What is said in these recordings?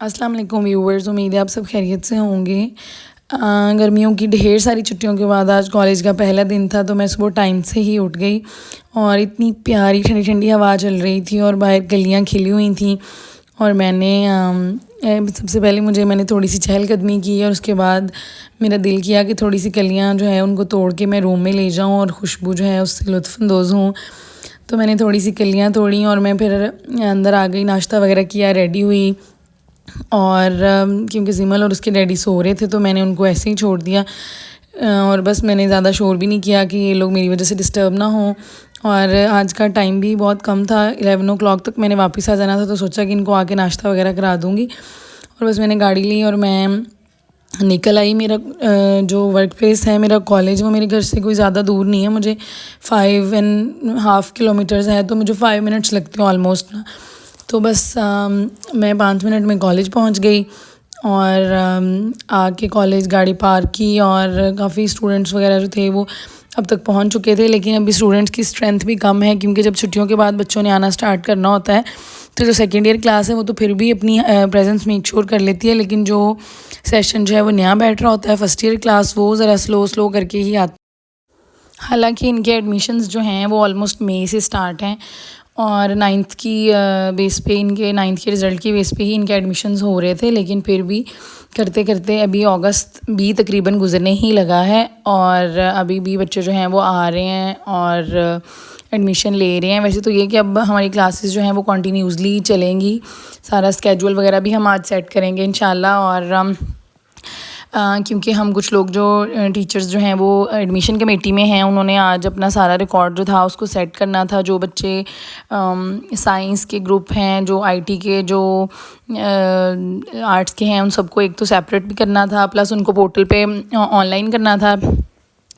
अस्सलाम वालेकुम व्यूवर्स, उम्मीद है आप सब खैरियत से होंगे। गर्मियों की ढेर सारी छुट्टियों के बाद आज कॉलेज का पहला दिन था, तो मैं सुबह टाइम से ही उठ गई और इतनी प्यारी ठंडी ठंडी हवा चल रही थी और बाहर गलियां खिली हुई थी। और मैंने सबसे पहले मैंने थोड़ी सी चहलकदमी की और उसके बाद मेरा दिल किया कि थोड़ी सी कलियां जो है उनको तोड़ के मैं रूम में ले जाऊं और खुशबू जो है उससे लुत्फ़अंदोज़ हूँ। तो मैंने थोड़ी सी कलियां तोड़ी और मैं फिर अंदर आ गई, नाश्ता वगैरह किया, रेडी हुई। और क्योंकि जिमल और उसके डैडी सो रहे थे तो मैंने उनको ऐसे ही छोड़ दिया। और बस मैंने ज़्यादा शोर भी नहीं किया कि ये लोग मेरी वजह से डिस्टर्ब ना हों। और आज का टाइम भी बहुत कम था, 11 o'clock तक मैंने वापस आ जाना था, तो सोचा कि इनको आके नाश्ता वगैरह करा दूँगी। और बस मैंने गाड़ी ली और मैं निकल आई। मेरा जो वर्क प्लेस है, मेरा कॉलेज, वो मेरे घर से कोई ज़्यादा दूर नहीं है। मुझे 5.5 किलोमीटर्स है, तो मुझे 5 मिनट्स लगते हैं ऑलमोस्ट ना। तो बस मैं 5 मिनट में कॉलेज पहुंच गई और आके कॉलेज गाड़ी पार्क की और काफ़ी स्टूडेंट्स वगैरह जो थे वो अब तक पहुंच चुके थे। लेकिन अभी स्टूडेंट्स की स्ट्रेंथ भी कम है, क्योंकि जब छुट्टियों के बाद बच्चों ने आना स्टार्ट करना होता है तो जो सेकेंड ईयर क्लास है वो तो फिर भी अपनी प्रेजेंस मेक श्योर कर लेती है, लेकिन जो सेशन जो है वो नया बैठ रहा होता है, फर्स्ट ईयर क्लास, वो ज़रा स्लो करके ही आती। हालांकि इनके एडमिशन्स जो हैं वो ऑलमोस्ट मई से स्टार्ट हैं और नाइन्थ की बेस पे, इनके नाइन्थ के रिज़ल्ट की बेस पे ही इनके एडमिशन्स हो रहे थे। लेकिन फिर भी करते करते अभी अगस्त भी तकरीबन गुजरने ही लगा है और अभी भी बच्चे जो हैं वो आ रहे हैं और एडमिशन ले रहे हैं। वैसे तो ये कि अब हमारी क्लासेस जो हैं वो कंटिन्यूसली चलेंगी, सारा स्केड्यूल वगैरह भी हम आज सेट करेंगे इंशाल्लाह। और क्योंकि हम कुछ लोग जो टीचर्स जो हैं वो एडमिशन कमेटी में हैं, उन्होंने आज अपना सारा रिकॉर्ड जो था उसको सेट करना था। जो बच्चे साइंस के ग्रुप हैं, जो आईटी के, जो आर्ट्स के हैं, उन सबको एक तो सेपरेट भी करना था, प्लस उनको पोर्टल पे ऑनलाइन करना था।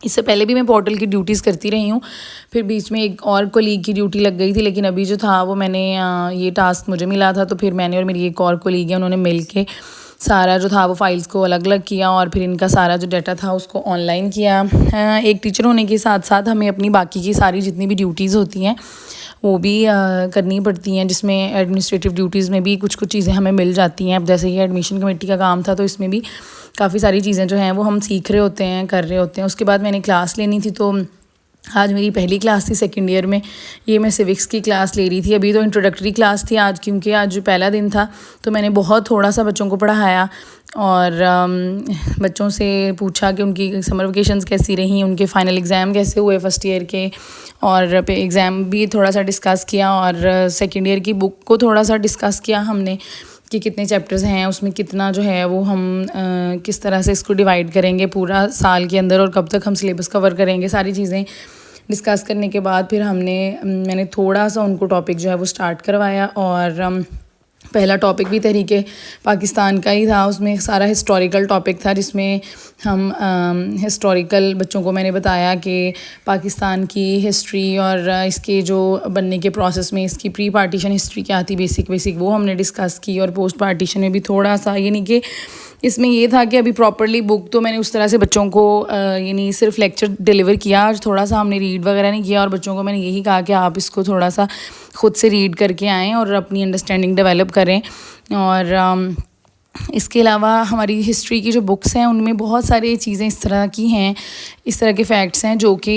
इससे पहले भी मैं पोर्टल की ड्यूटीज़ करती रही हूँ, फिर बीच में एक और कोलीग की ड्यूटी लग गई थी, लेकिन अभी जो था वो मैंने ये टास्क मुझे मिला था, तो फिर मैंने और मेरी एक और कोलीग है, उन्होंने मिल के सारा जो था वो फाइल्स को अलग अलग किया और फिर इनका सारा जो डाटा था उसको ऑनलाइन किया। एक टीचर होने के साथ साथ हमें अपनी बाकी की सारी जितनी भी ड्यूटीज़ होती हैं वो भी करनी पड़ती हैं, जिसमें एडमिनिस्ट्रेटिव ड्यूटीज़ में भी कुछ चीज़ें हमें मिल जाती हैं। अब जैसे ये एडमिशन कमेटी का काम था, तो इसमें भी काफ़ी सारी चीज़ें जो हैं वो हम सीख रहे होते हैं, कर रहे होते हैं। उसके बाद मैंने क्लास लेनी थी, तो आज मेरी पहली क्लास थी सेकेंड ईयर में। ये मैं सिविक्स की क्लास ले रही थी। अभी तो इंट्रोडक्टरी क्लास थी आज, क्योंकि आज जो पहला दिन था तो मैंने बहुत थोड़ा सा बच्चों को पढ़ाया और बच्चों से पूछा कि उनकी समर वेकेशंस कैसी रहीं, उनके फ़ाइनल एग्ज़ाम कैसे हुए फ़र्स्ट ईयर के, और एग्ज़ाम भी थोड़ा सा डिस्कस किया और सेकेंड ईयर की बुक को थोड़ा सा डिस्कस किया हमने कि कितने चैप्टर्स हैं, उसमें कितना जो है वो हम किस तरह से इसको डिवाइड करेंगे पूरा साल के अंदर और कब तक हम सिलेबस कवर करेंगे, सारी चीज़ें डिस्कस करने के बाद फिर मैंने थोड़ा सा उनको टॉपिक जो है वो स्टार्ट करवाया। और पहला टॉपिक भी तहरीके पाकिस्तान का ही था, उसमें सारा हिस्टोरिकल टॉपिक था, जिसमें हम हिस्टोरिकल बच्चों को मैंने बताया कि पाकिस्तान की हिस्ट्री और इसके जो बनने के प्रोसेस में इसकी प्री पार्टीशन हिस्ट्री क्या थी, बेसिक वो हमने डिस्कस की। और पोस्ट पार्टीशन में भी थोड़ा सा, यानी कि इसमें ये था कि अभी प्रॉपर्ली बुक तो मैंने उस तरह से बच्चों को यानी सिर्फ लेक्चर डिलीवर किया, और थोड़ा सा हमने रीड वगैरह नहीं किया, और बच्चों को मैंने यही कहा कि आप इसको थोड़ा सा ख़ुद से रीड करके आएँ और अपनी अंडरस्टैंडिंग डेवलप करें। और इसके अलावा हमारी हिस्ट्री की जो बुक्स हैं उनमें बहुत सारी चीज़ें इस तरह की हैं, इस तरह के फैक्ट्स हैं जो कि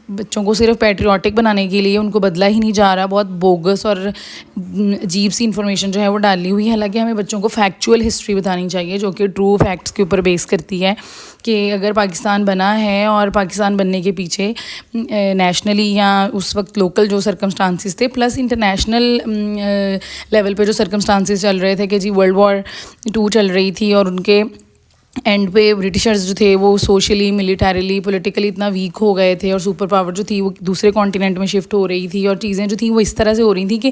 बच्चों को सिर्फ पैट्रियाटिक बनाने के लिए उनको बदला ही नहीं जा रहा। बहुत बोगस और अजीब सी इन्फॉर्मेशन जो है वो डाली हुई है। हालांकि हमें बच्चों को फैक्चुअल हिस्ट्री बतानी चाहिए जो कि ट्रू फैक्ट्स के ऊपर बेस करती है कि अगर पाकिस्तान बना है और पाकिस्तान बनने के पीछे नेशनली या उस वक्त लोकल जो सर्कमस्टांसिस थे, प्लस इंटरनेशनल लेवल पे जो सर्कमस्टांसिस चल रहे थे कि जी World War II चल रही थी और उनके एंड पे ब्रिटिशर्स जो थे वो सोशली, मिलिटरीली, पॉलिटिकली इतना वीक हो गए थे और सुपर पावर जो थी वो दूसरे कॉन्टिनेंट में शिफ्ट हो रही थी, और चीज़ें जो थी वो इस तरह से हो रही थी कि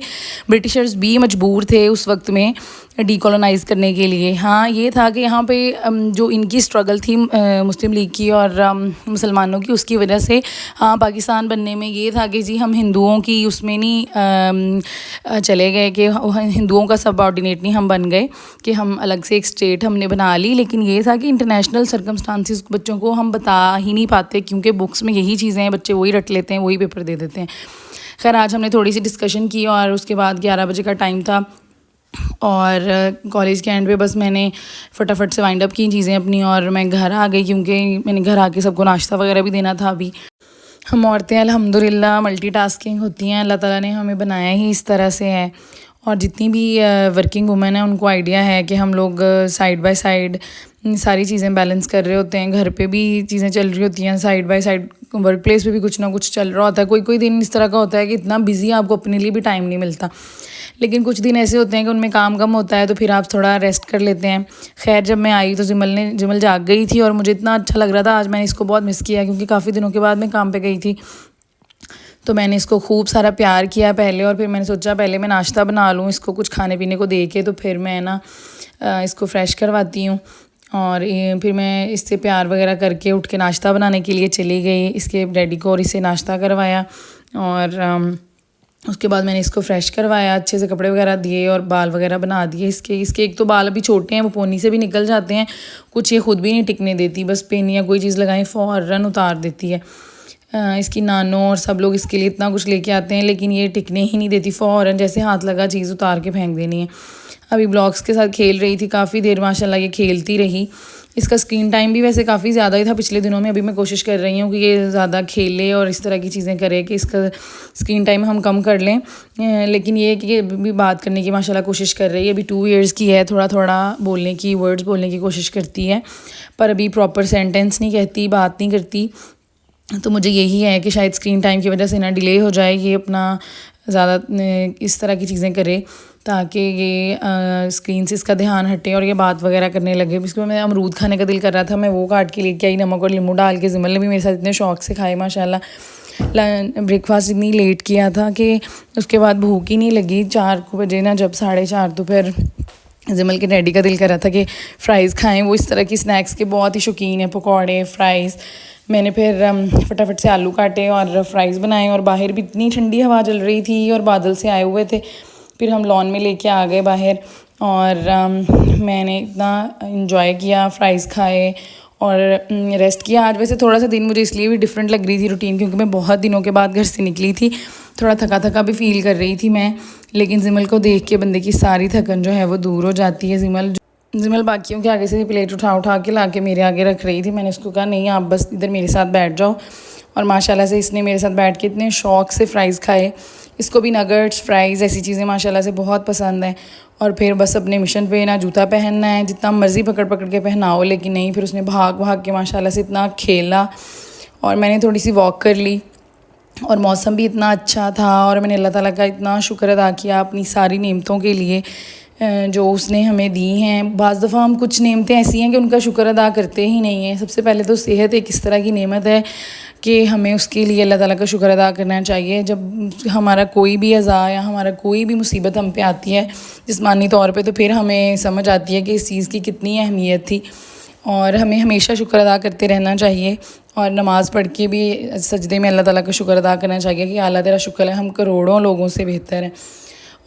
ब्रिटिशर्स भी मजबूर थे उस वक्त में डीकोलोनाइज़ करने के लिए। हाँ, ये था कि यहाँ पे जो इनकी स्ट्रगल थी मुस्लिम लीग की और मुसलमानों की, उसकी वजह से हाँ पाकिस्तान बनने में ये था कि जी हम हिंदुओं की उसमें नहीं चले गए कि हिंदुओं का सबऑर्डिनेट नहीं हम बन गए कि हम अलग से एक स्टेट हमने बना ली। लेकिन ये था कि इंटरनेशनल सर्कमस्टांसिस बच्चों को हम बता ही नहीं पाते, क्योंकि बुक्स में यही चीज़ें हैं, बच्चे वही रट लेते हैं, वही पेपर दे देते हैं। खैर, आज हमने थोड़ी सी डिस्कशन की और उसके बाद 11 बजे का टाइम था और कॉलेज के एंड पे बस मैंने फटाफट से वाइंड अप की चीज़ें अपनी और मैं घर आ गई, क्योंकि मैंने घर आके सबको नाश्ता वगैरह भी देना था। अभी हम औरतें अल्हम्दुलिल्लाह मल्टीटास्किंग होती हैं, अल्लाह ताला ने हमें बनाया ही इस तरह से है। और जितनी भी वर्किंग वुमेन है उनको आइडिया है कि हम लोग साइड बाय साइड सारी चीज़ें बैलेंस कर रहे होते हैं। घर पे भी चीज़ें चल रही होती हैं, side by side work place पे भी कुछ ना कुछ चल रहा होता है। कोई कोई दिन इस तरह का होता है कि इतना बिजी आपको अपने लिए भी टाइम नहीं मिलता, लेकिन कुछ दिन ऐसे होते हैं कि उनमें काम कम होता है तो फिर आप थोड़ा रेस्ट कर लेते हैं। खैर जब मैं आई तो जिमल जाग गई थी और मुझे इतना अच्छा लग रहा था। आज मैंने इसको बहुत मिस किया, क्योंकि काफ़ी दिनों के बाद मैं काम पे गई थी। तो मैंने इसको खूब सारा प्यार किया पहले, और फिर मैंने सोचा पहले मैं नाश्ता बना लूँ, इसको कुछ खाने पीने को दे के तो फिर मैं ना इसको फ्रेश करवाती हूँ। और फिर मैं इससे प्यार वगैरह करके उठ के नाश्ता बनाने के लिए चली गई इसके डैडी को, और इसे नाश्ता करवाया। और उसके बाद मैंने इसको फ्रेश करवाया, अच्छे से कपड़े वगैरह दिए और बाल वगैरह बना दिए इसके। एक तो बाल अभी छोटे हैं, वो पोनी से भी निकल जाते हैं, कुछ ये खुद भी नहीं टिकने देती, बस पेन या कोई चीज़ लगाएं फ़ौरन उतार देती है। इसकी नानो और सब लोग इसके लिए इतना कुछ लेके आते हैं, लेकिन ये टिकने ही नहीं देती, फ़ौरन जैसे हाथ लगा चीज़ उतार के फेंक देनी है। अभी ब्लॉक्स के साथ खेल रही थी काफ़ी देर, माशाल्लाह ये खेलती रही। इसका स्क्रीन टाइम भी वैसे काफ़ी ज़्यादा ही था पिछले दिनों में। अभी मैं कोशिश कर रही हूँ कि ये ज़्यादा खेले और इस तरह की चीज़ें करे कि इसका स्क्रीन टाइम हम कम कर लें। लेकिन ये कि भी बात करने की माशाल्लाह कोशिश कर रही है। अभी 2 ईयर्स की है, थोड़ा थोड़ा बोलने की, वर्ड्स बोलने की कोशिश करती है, पर अभी प्रॉपर सेंटेंस नहीं कहती, बात नहीं करती। तो मुझे यही है कि शायद स्क्रीन टाइम की वजह से ना डिले हो जाए, ये अपना ज़्यादा इस तरह की चीज़ें करे ताकि ये स्क्रीन से इसका ध्यान हटे और ये बात वगैरह करने लगे। इसको मैं अमरूद खाने का दिल कर रहा था, मैं वो काट के लेके आई, नमक और नींबू डाल के। जिमल ने भी मेरे साथ इतने शौक से खाए माशाल्लाह। ब्रेकफास्ट इतनी लेट किया था कि उसके बाद भूख ही नहीं लगी। 4 बजे ना, जब 4:30, तो फिर जिमल के डैडी का दिल कर रहा था कि फ़्राइज़ खाएं। वो इस तरह की स्नैक्स के बहुत ही शौकीन है, पकौड़े, फ़्राइज़। मैंने फिर फटाफट से आलू काटे और फ़्राइज़ बनाए, और बाहर भी इतनी ठंडी हवा चल रही थी और बादल से आए हुए थे। फिर हम लॉन में लेके आ गए बाहर, और मैंने इतना इंजॉय किया, फ़्राइज़ खाए और रेस्ट किया। आज वैसे थोड़ा सा दिन मुझे इसलिए भी डिफरेंट लग रही थी रूटीन, क्योंकि मैं बहुत दिनों के बाद घर से निकली थी, थोड़ा थका थका भी फ़ील कर रही थी मैं। लेकिन जिमल को देख के बंदे की सारी थकन जो है वो दूर हो जाती है। जिमल बाकियों के आगे से प्लेट उठा उठा के ला के मेरे आगे रख रही थी। मैंने उसको कहा नहीं, आप बस इधर मेरे साथ बैठ जाओ, और माशाल्लाह से इसने मेरे साथ बैठ के इतने शौक़ से फ़्राइज़ खाए। इसको भी नगेट्स, फ्राइज़, ऐसी चीज़ें माशाल्लाह से बहुत पसंद हैं। और फिर बस अपने मिशन पे ना जूता पहनना है, जितना मर्ज़ी पकड़ पकड़ के पहनाओ, लेकिन नहीं, फिर उसने भाग भाग के माशाल्लाह से इतना खेला। और मैंने थोड़ी सी वॉक कर ली, और मौसम भी इतना अच्छा था, और मैंने अल्लाह ताला का इतना शुक्र अदा किया अपनी सारी नेमतों के लिए जो उसने हमें दी हैं। बाज़ दफ़ा हम कुछ नेमतें ऐसी हैं कि उनका शुक्र अदा करते ही नहीं हैं। सबसे पहले तो सेहत एक इस तरह की नेमत है कि हमें उसके लिए अल्लाह ताला का शुक्र अदा करना चाहिए। जब हमारा कोई भी अज़ा या हमारा कोई भी मुसीबत हम पे आती है जिस्मानी तौर पे, तो फिर हमें समझ आती है कि इस चीज़ की कितनी अहमियत थी, और हमें हमेशा शुक्र अदा करते रहना चाहिए। और नमाज़ पढ़ के भी सजदे में अल्लाह ताला का शुक्र अदा करना चाहिए कि अल्लाह तेरा शुक्र है, हम करोड़ों लोगों से बेहतर हैं।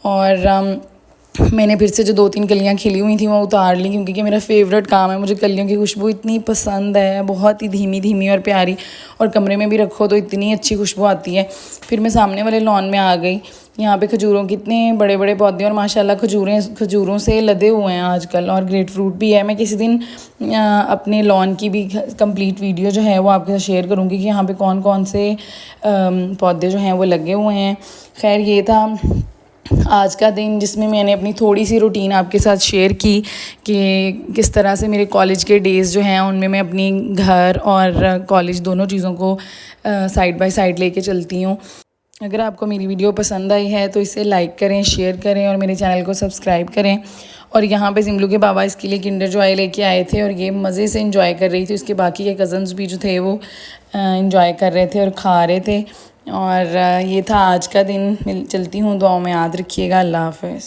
और मैंने फिर से जो 2-3 कलियाँ खिली हुई थी वो उतार ली, क्योंकि मेरा फेवरेट काम है। मुझे कलियों की खुशबू इतनी पसंद है, बहुत ही धीमी धीमी और प्यारी, और कमरे में भी रखो तो इतनी अच्छी खुशबू आती है। फिर मैं सामने वाले लॉन में आ गई। यहाँ पे खजूरों के इतने बड़े बड़े पौधे, और माशाल्लाह खजूरों से लदे हुए हैं आजकल, और ग्रेप फ्रूट भी है। मैं किसी दिन अपने लॉन की भी कंप्लीट वीडियो जो है वो आपके साथ शेयर करूँगी कि यहाँ पे कौन कौन से पौधे जो हैं वो लगे हुए हैं। खैर ये था आज का दिन, जिसमें मैंने अपनी थोड़ी सी रूटीन आपके साथ शेयर की कि किस तरह से मेरे कॉलेज के डेज़ जो हैं उनमें मैं अपनी घर और कॉलेज दोनों चीज़ों को साइड बाय साइड लेके चलती हूँ। अगर आपको मेरी वीडियो पसंद आई है तो इसे लाइक करें, शेयर करें, और मेरे चैनल को सब्सक्राइब करें। और यहाँ पे जिमलू के बाबा इसके लिए किंडर जॉय लेके आए थे, और ये मज़े से इंजॉय कर रही थी। उसके बाकी के कज़न्स भी जो थे वो इंजॉय कर रहे थे और खा रहे थे। और ये था आज का दिन। चलती हूँ, दुआओं में याद रखिएगा। अल्लाह हाफ़िज़।